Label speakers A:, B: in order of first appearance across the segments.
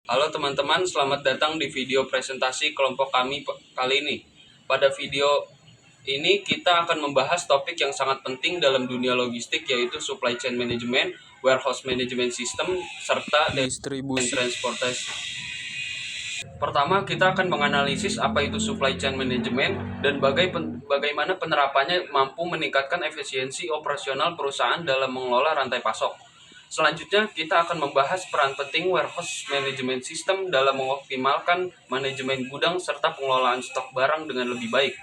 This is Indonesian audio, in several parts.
A: Halo teman-teman, selamat datang di video presentasi kelompok kami kali ini. Pada video ini kita akan membahas topik yang sangat penting dalam dunia logistik, yaitu supply chain management, warehouse management system, serta distribusi dan transportasi. Pertama, kita akan menganalisis apa itu supply chain management dan bagaimana penerapannya mampu meningkatkan efisiensi operasional perusahaan dalam mengelola rantai pasok. Selanjutnya, kita akan membahas peran penting warehouse management system dalam mengoptimalkan manajemen gudang serta pengelolaan stok barang dengan lebih baik.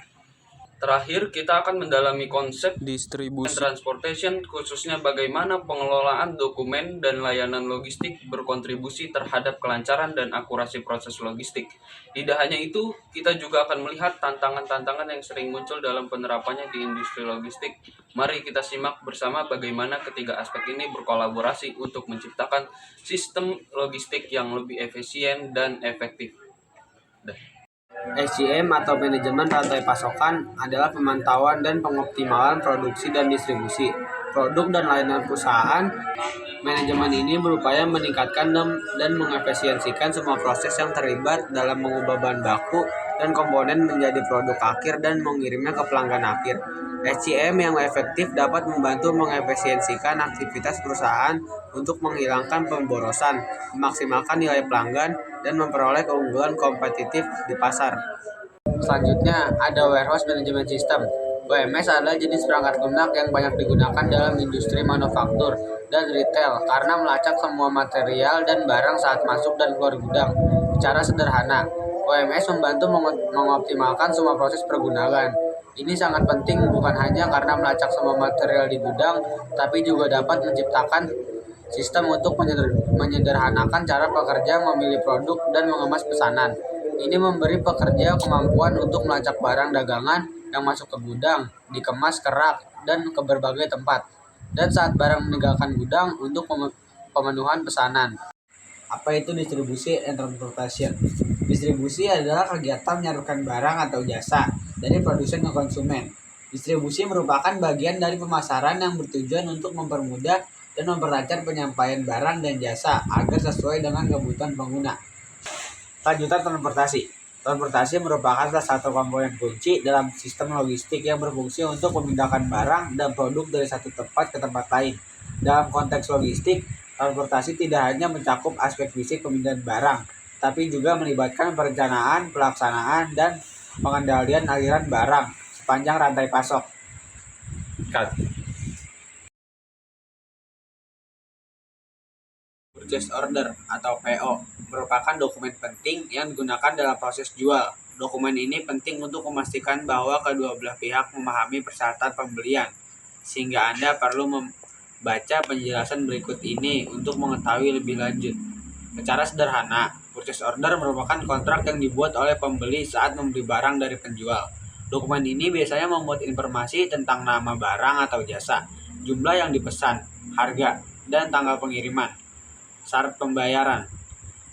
A: Terakhir, kita akan mendalami konsep distribusi dan transportation, khususnya bagaimana pengelolaan dokumen dan layanan logistik berkontribusi terhadap kelancaran dan akurasi proses logistik. Tidak hanya itu, kita juga akan melihat tantangan-tantangan yang sering muncul dalam penerapannya di industri logistik. Mari kita simak bersama bagaimana ketiga aspek ini berkolaborasi untuk menciptakan sistem logistik yang lebih efisien dan efektif.
B: SCM atau manajemen rantai pasokan adalah pemantauan dan pengoptimalan produksi dan distribusi produk dan layanan perusahaan. Manajemen ini berupaya meningkatkan dan mengefisiensikan semua proses yang terlibat dalam mengubah bahan baku dan komponen menjadi produk akhir dan mengirimnya ke pelanggan akhir. SCM yang efektif dapat membantu mengefisiensikan aktivitas perusahaan untuk menghilangkan pemborosan, memaksimalkan nilai pelanggan, dan memperoleh keunggulan kompetitif di pasar. Selanjutnya ada warehouse management system. WMS adalah jenis perangkat lunak yang banyak digunakan dalam industri manufaktur dan retail karena melacak semua material dan barang saat masuk dan keluar gudang. Secara sederhana, WMS membantu mengoptimalkan semua proses pergudangan. Ini sangat penting bukan hanya karena melacak semua material di gudang, tapi juga dapat menciptakan sistem untuk menyederhanakan cara pekerja memilih produk dan mengemas pesanan. Ini memberi pekerja kemampuan untuk melacak barang dagangan yang masuk ke gudang, dikemas ke rak, dan ke berbagai tempat. Dan saat barang meninggalkan gudang untuk pemenuhan pesanan. Apa itu distribusi and transportation? Distribusi adalah kegiatan menyalurkan barang atau jasa dari produsen ke konsumen. Distribusi merupakan bagian dari pemasaran yang bertujuan untuk mempermudah dan memperlancar penyampaian barang dan jasa agar sesuai dengan kebutuhan pengguna. Lanjutan transportasi. Transportasi merupakan salah satu komponen kunci dalam sistem logistik yang berfungsi untuk memindahkan barang dan produk dari satu tempat ke tempat lain. Dalam konteks logistik, transportasi tidak hanya mencakup aspek fisik pemindahan barang, tapi juga melibatkan perencanaan, pelaksanaan, dan pengendalian aliran barang sepanjang rantai pasok. Purchase order atau PO merupakan dokumen penting yang digunakan dalam proses jual. Dokumen ini penting untuk memastikan bahwa kedua belah pihak memahami persyaratan pembelian, sehingga Anda perlu membaca penjelasan berikut ini untuk mengetahui lebih lanjut. Secara sederhana, purchase order merupakan kontrak yang dibuat oleh pembeli saat membeli barang dari penjual. Dokumen ini biasanya memuat informasi tentang nama barang atau jasa, jumlah yang dipesan, harga, dan tanggal pengiriman. Syarat pembayaran.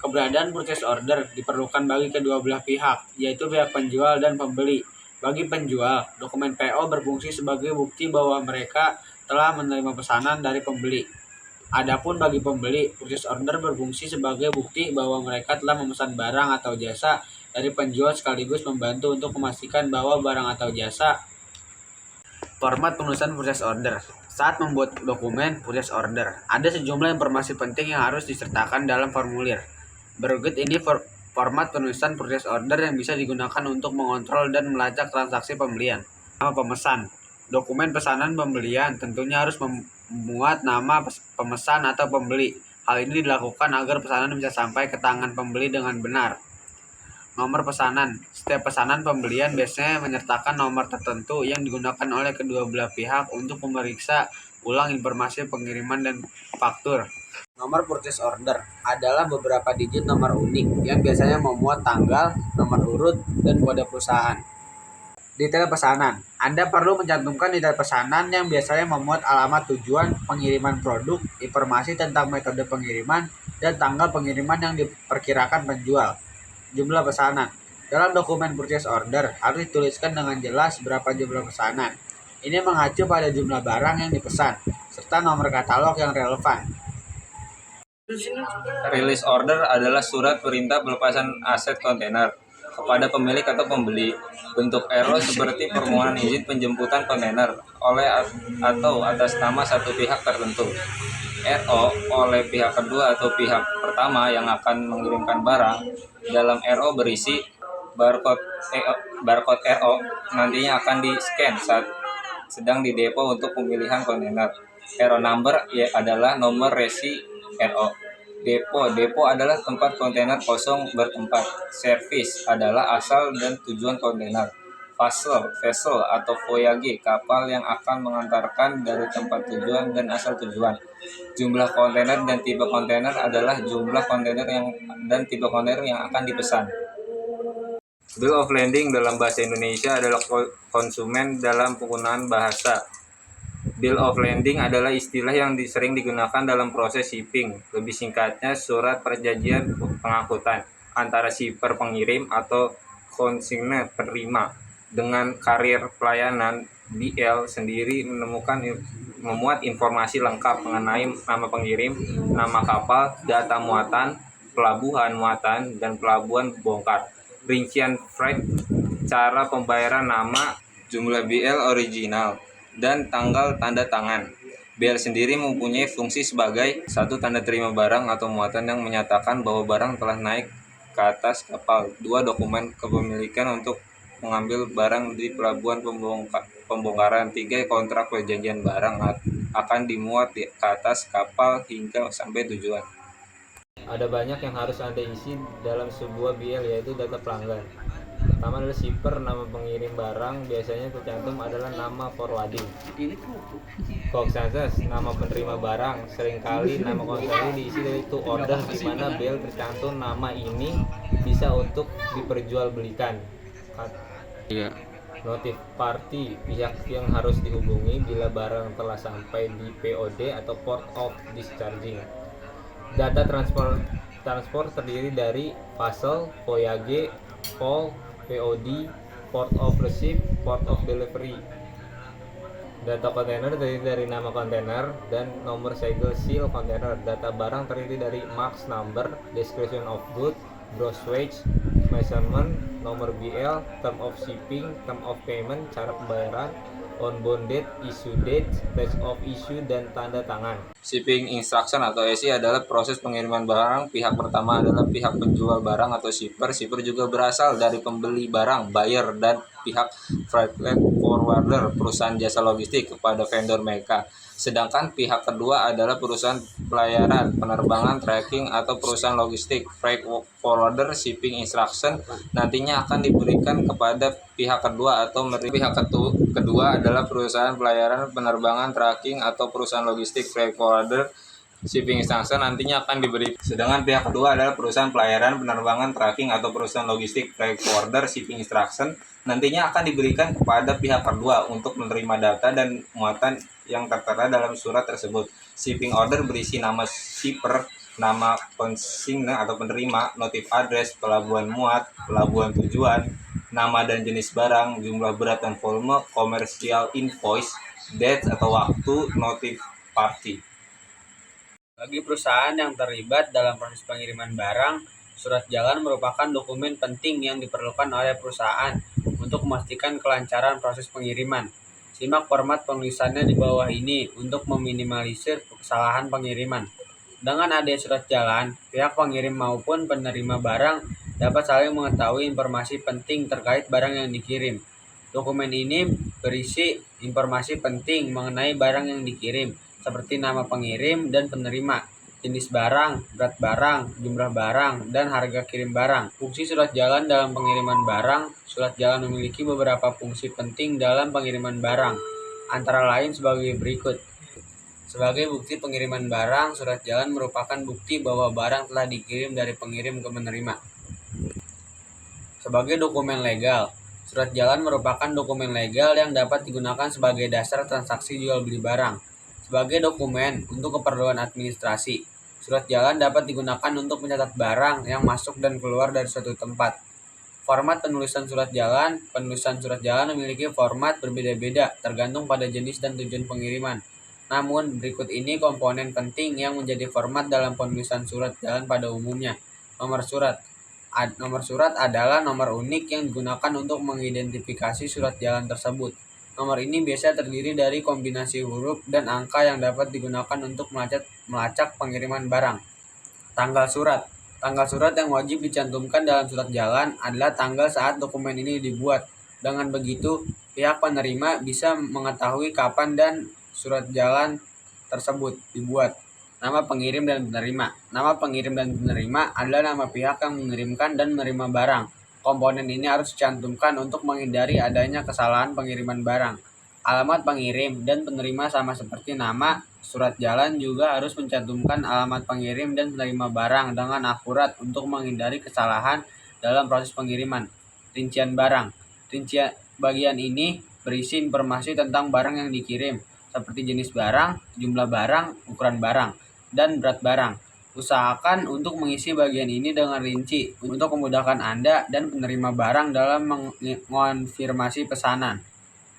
B: Keberadaan purchase order diperlukan bagi kedua belah pihak, yaitu pihak penjual dan pembeli. Bagi penjual, dokumen PO berfungsi sebagai bukti bahwa mereka telah menerima pesanan dari pembeli. Adapun bagi pembeli, purchase order berfungsi sebagai bukti bahwa mereka telah memesan barang atau jasa dari penjual sekaligus membantu untuk memastikan bahwa barang atau jasa. Format penulisan purchase order. Saat membuat dokumen purchase order, ada sejumlah informasi penting yang harus disertakan dalam formulir. Berikut ini format penulisan purchase order yang bisa digunakan untuk mengontrol dan melacak transaksi pembelian. Nama pemesan. Dokumen pesanan pembelian tentunya harus memuat nama pemesan atau pembeli. Hal ini dilakukan agar pesanan bisa sampai ke tangan pembeli dengan benar. Nomor pesanan. Setiap pesanan pembelian biasanya menyertakan nomor tertentu yang digunakan oleh kedua belah pihak untuk memeriksa ulang informasi pengiriman dan faktur. Nomor purchase order adalah beberapa digit nomor unik yang biasanya memuat tanggal, nomor urut, dan kode perusahaan. Detail pesanan. Anda perlu mencantumkan detail pesanan yang biasanya memuat alamat tujuan, pengiriman produk, informasi tentang metode pengiriman, dan tanggal pengiriman yang diperkirakan penjual. Jumlah pesanan. Dalam dokumen purchase order harus dituliskan dengan jelas berapa jumlah pesanan. Ini mengacu pada jumlah barang yang dipesan, serta nomor katalog yang relevan.
C: Release order adalah surat perintah pelepasan aset kontainer kepada pemilik atau pembeli. Bentuk RO seperti permohonan izin penjemputan kontainer oleh atau atas nama satu pihak tertentu. RO oleh pihak kedua atau pihak pertama yang akan mengirimkan barang. Dalam RO berisi barcode RO nantinya akan di-scan saat sedang di depo untuk pemilihan kontainer. RO number adalah nomor resi RO. Depo adalah tempat kontainer kosong bertempat. Service adalah asal dan tujuan kontainer. Vessel atau voyage, kapal yang akan mengantarkan dari tempat tujuan dan asal tujuan. Jumlah kontainer dan tipe kontainer adalah jumlah kontainer dan tipe kontainer yang akan dipesan. Bill of lading dalam bahasa Indonesia adalah konsumen dalam penggunaan bahasa. Bill of lading adalah istilah yang sering digunakan dalam proses shipping. Lebih singkatnya, surat perjanjian pengangkutan antara shipper pengirim atau konsigne penerima dengan karier pelayanan. BL sendiri memuat informasi lengkap mengenai nama pengirim, nama kapal, data muatan, pelabuhan muatan, dan pelabuhan bongkar. Rincian freight, cara pembayaran, nama, jumlah BL original, dan tanggal tanda tangan. BL sendiri mempunyai fungsi sebagai satu tanda terima barang atau muatan yang menyatakan bahwa barang telah naik ke atas kapal. 2 dokumen kepemilikan untuk mengambil barang di pelabuhan pembongkaran. 3 kontrak perjanjian barang akan dimuat ke atas kapal hingga sampai tujuan. Ada banyak yang harus Anda isi dalam sebuah BL, yaitu data pelanggan. Pertama adalah shipper, nama pengirim barang biasanya tercantum adalah nama forwarding. Coxances, nama penerima barang. Seringkali nama konsumen diisi dari to order, di mana BL tercantum nama ini bisa untuk diperjualbelikan. Notif party, pihak yang harus dihubungi bila barang telah sampai di POD atau port of discharging. Data transport terdiri dari vessel, voyage, call, POD, port of receipt, port of delivery. Data kontainer terdiri dari nama kontainer dan nomor segel seal kontainer. Data barang terdiri dari marks number, description of good, gross weight, measurement, nomor BL, term of shipping, term of payment, cara pembayaran, on-bound date, issue date, place of issue, dan tanda tangan. Shipping instruction atau SI adalah proses pengiriman barang. Pihak pertama adalah pihak penjual barang atau shipper. Shipper juga berasal dari pembeli barang, buyer, dan pihak freight forwarder, perusahaan jasa logistik kepada vendor mereka. Sedangkan pihak kedua adalah perusahaan pelayaran, penerbangan, tracking, atau perusahaan logistik. Freight forwarder shipping instruction nantinya akan diberikan kepada pihak kedua atau pihak kedua adalah perusahaan pelayaran, penerbangan, tracking, atau perusahaan logistik. Freight forwarder shipping instruction nantinya akan diberi. Sedangkan pihak kedua adalah perusahaan pelayaran, penerbangan, tracking, atau perusahaan logistik. Freight forwarder shipping instruction nantinya akan diberikan kepada pihak kedua untuk menerima data dan muatan yang tertera dalam surat tersebut. Shipping order berisi nama shipper, nama konsigne atau penerima, notif address, pelabuhan muat, pelabuhan tujuan, nama dan jenis barang, jumlah berat dan volume, commercial invoice, date atau waktu, notif party.
B: Bagi perusahaan yang terlibat dalam proses pengiriman barang, surat jalan merupakan dokumen penting yang diperlukan oleh perusahaan untuk memastikan kelancaran proses pengiriman. Simak format penulisannya di bawah ini untuk meminimalisir kesalahan pengiriman. Dengan adanya surat jalan, pihak pengirim maupun penerima barang dapat saling mengetahui informasi penting terkait barang yang dikirim. Dokumen ini berisi informasi penting mengenai barang yang dikirim, seperti nama pengirim dan penerima, jenis barang, berat barang, jumlah barang, dan harga kirim barang. Fungsi surat jalan dalam pengiriman barang. Surat jalan memiliki beberapa fungsi penting dalam pengiriman barang, antara lain sebagai berikut. Sebagai bukti pengiriman barang, surat jalan merupakan bukti bahwa barang telah dikirim dari pengirim ke penerima. Sebagai dokumen legal, surat jalan merupakan dokumen legal yang dapat digunakan sebagai dasar transaksi jual beli barang. Sebagai dokumen untuk keperluan administrasi, surat jalan dapat digunakan untuk mencatat barang yang masuk dan keluar dari suatu tempat. Format penulisan surat jalan. Penulisan surat jalan memiliki format berbeda-beda tergantung pada jenis dan tujuan pengiriman. Namun, berikut ini komponen penting yang menjadi format dalam penulisan surat jalan pada umumnya. Nomor surat. Nomor surat adalah nomor unik yang digunakan untuk mengidentifikasi surat jalan tersebut. Nomor ini biasa terdiri dari kombinasi huruf dan angka yang dapat digunakan untuk melacak pengiriman barang. Tanggal surat. Tanggal surat yang wajib dicantumkan dalam surat jalan adalah tanggal saat dokumen ini dibuat. Dengan begitu, pihak penerima bisa mengetahui kapan dan surat jalan tersebut dibuat. Nama pengirim dan penerima. Nama pengirim dan penerima adalah nama pihak yang mengirimkan dan menerima barang. Komponen ini harus dicantumkan untuk menghindari adanya kesalahan pengiriman barang. Alamat pengirim dan penerima sama seperti nama, surat jalan juga harus mencantumkan alamat pengirim dan penerima barang dengan akurat untuk menghindari kesalahan dalam proses pengiriman. Rincian barang. Rincian bagian ini berisi informasi tentang barang yang dikirim, seperti jenis barang, jumlah barang, ukuran barang, dan berat barang. Usahakan untuk mengisi bagian ini dengan rinci untuk memudahkan Anda dan penerima barang dalam mengonfirmasi pesanan.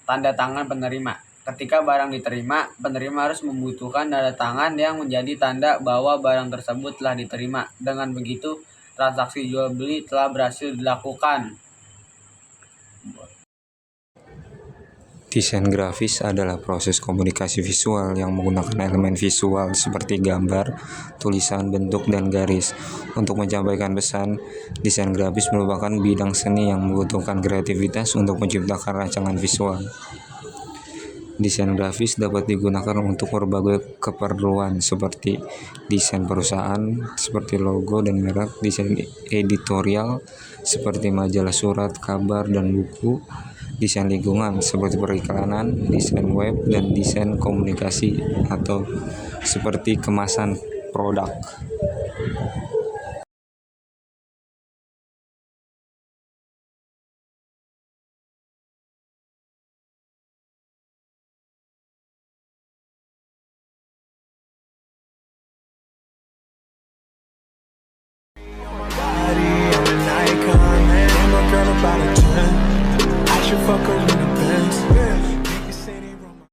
B: Tanda tangan penerima. Ketika barang diterima, penerima harus membutuhkan tanda tangan yang menjadi tanda bahwa barang tersebut telah diterima. Dengan begitu, transaksi jual beli telah berhasil dilakukan.
C: Desain grafis adalah proses komunikasi visual yang menggunakan elemen visual seperti gambar, tulisan, bentuk, dan garis. Untuk menyampaikan pesan, desain grafis merupakan bidang seni yang membutuhkan kreativitas untuk menciptakan rancangan visual. Desain grafis dapat digunakan untuk berbagai keperluan seperti desain perusahaan, seperti logo dan merek, desain editorial, seperti majalah surat, kabar, dan buku, desain lingkungan seperti periklanan, desain web, dan desain komunikasi atau seperti kemasan produk.